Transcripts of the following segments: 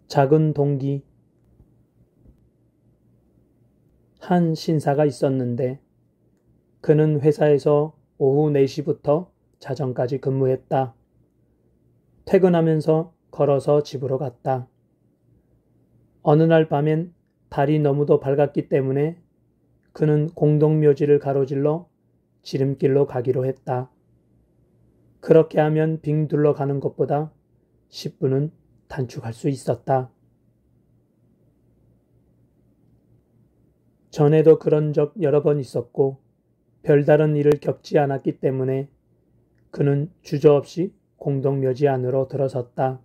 작은 동기. 한 신사가 있었는데 그는 회사에서 오후 4시부터 자정까지 근무했다. 퇴근하면서 걸어서 집으로 갔다. 어느 날 밤엔 달이 너무도 밝았기 때문에 그는 공동묘지를 가로질러 지름길로 가기로 했다. 그렇게 하면 빙 둘러가는 것보다 10분은 단축할 수 있었다. 전에도 그런 적 여러 번 있었고 별다른 일을 겪지 않았기 때문에 그는 주저없이 공동묘지 안으로 들어섰다.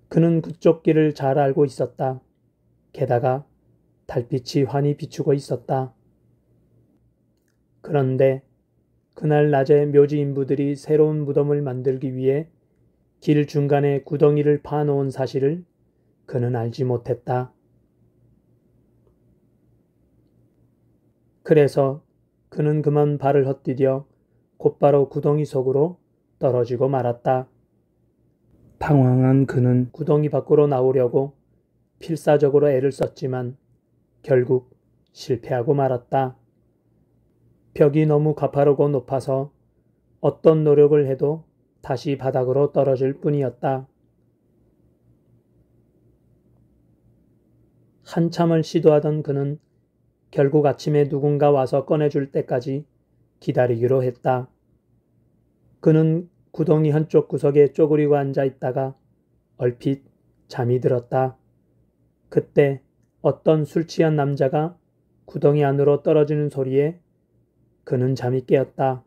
그는 그쪽 길을 잘 알고 있었다. 게다가 달빛이 환히 비추고 있었다. 그런데 그날 낮에 묘지 인부들이 새로운 무덤을 만들기 위해 길 중간에 구덩이를 파놓은 사실을 그는 알지 못했다. 그래서 그는 그만 발을 헛디뎌 곧바로 구덩이 속으로 떨어지고 말았다. 당황한 그는 구덩이 밖으로 나오려고 필사적으로 애를 썼지만 결국 실패하고 말았다. 벽이 너무 가파르고 높아서 어떤 노력을 해도 다시 바닥으로 떨어질 뿐이었다. 한참을 시도하던 그는 결국 아침에 누군가 와서 꺼내줄 때까지 기다리기로 했다. 그는 구덩이 한쪽 구석에 쪼그리고 앉아 있다가 얼핏 잠이 들었다. 그때 어떤 술 취한 남자가 구덩이 안으로 떨어지는 소리에 그는 잠이 깨었다.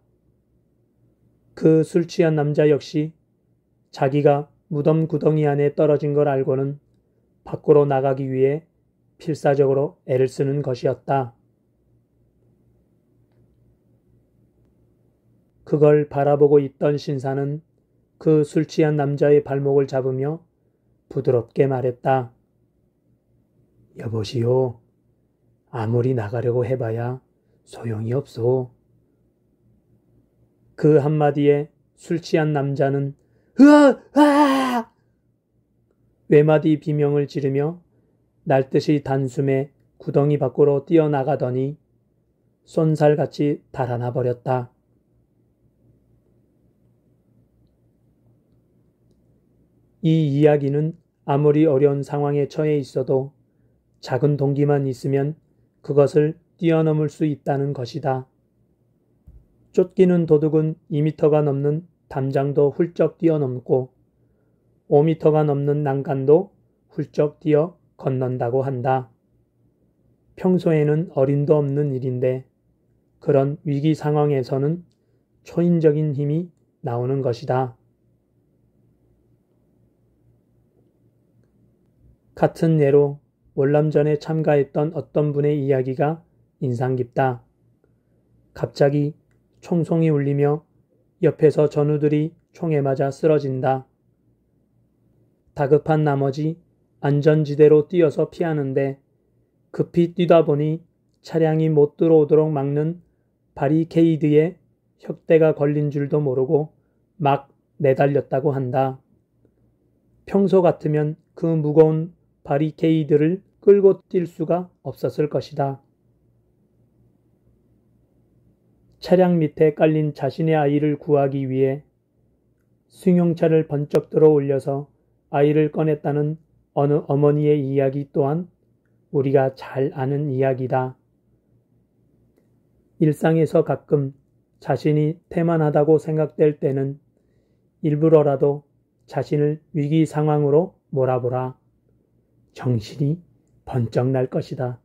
그 술 취한 남자 역시 자기가 무덤 구덩이 안에 떨어진 걸 알고는 밖으로 나가기 위해 필사적으로 애를 쓰는 것이었다. 그걸 바라보고 있던 신사는 그 술 취한 남자의 발목을 잡으며 부드럽게 말했다. 여보시오, 아무리 나가려고 해봐야 소용이 없소. 그 한마디에 술 취한 남자는 으아! 외마디 비명을 지르며 날듯이 단숨에 구덩이 밖으로 뛰어나가더니 쏜살같이 달아나 버렸다. 이 이야기는 아무리 어려운 상황에 처해 있어도 작은 동기만 있으면 그것을 뛰어넘을 수 있다는 것이다. 쫓기는 도둑은 2미터가 넘는 담장도 훌쩍 뛰어넘고 5미터가 넘는 난간도 훌쩍 뛰어 건넌다고 한다. 평소에는 어림도 없는 일인데 그런 위기 상황에서는 초인적인 힘이 나오는 것이다. 같은 예로 월남전에 참가했던 어떤 분의 이야기가 인상 깊다. 갑자기 총송이 울리며 옆에서 전우들이 총에 맞아 쓰러진다. 다급한 나머지 안전지대로 뛰어서 피하는데 급히 뛰다 보니 차량이 못 들어오도록 막는 바리케이드에 혁대가 걸린 줄도 모르고 막 내달렸다고 한다. 평소 같으면 그 무거운 바리케이드를 끌고 뛸 수가 없었을 것이다. 차량 밑에 깔린 자신의 아이를 구하기 위해 승용차를 번쩍 들어 올려서 아이를 꺼냈다는 어느 어머니의 이야기 또한 우리가 잘 아는 이야기다. 일상에서 가끔 자신이 태만하다고 생각될 때는 일부러라도 자신을 위기 상황으로 몰아보라. 정신이 번쩍 날 것이다.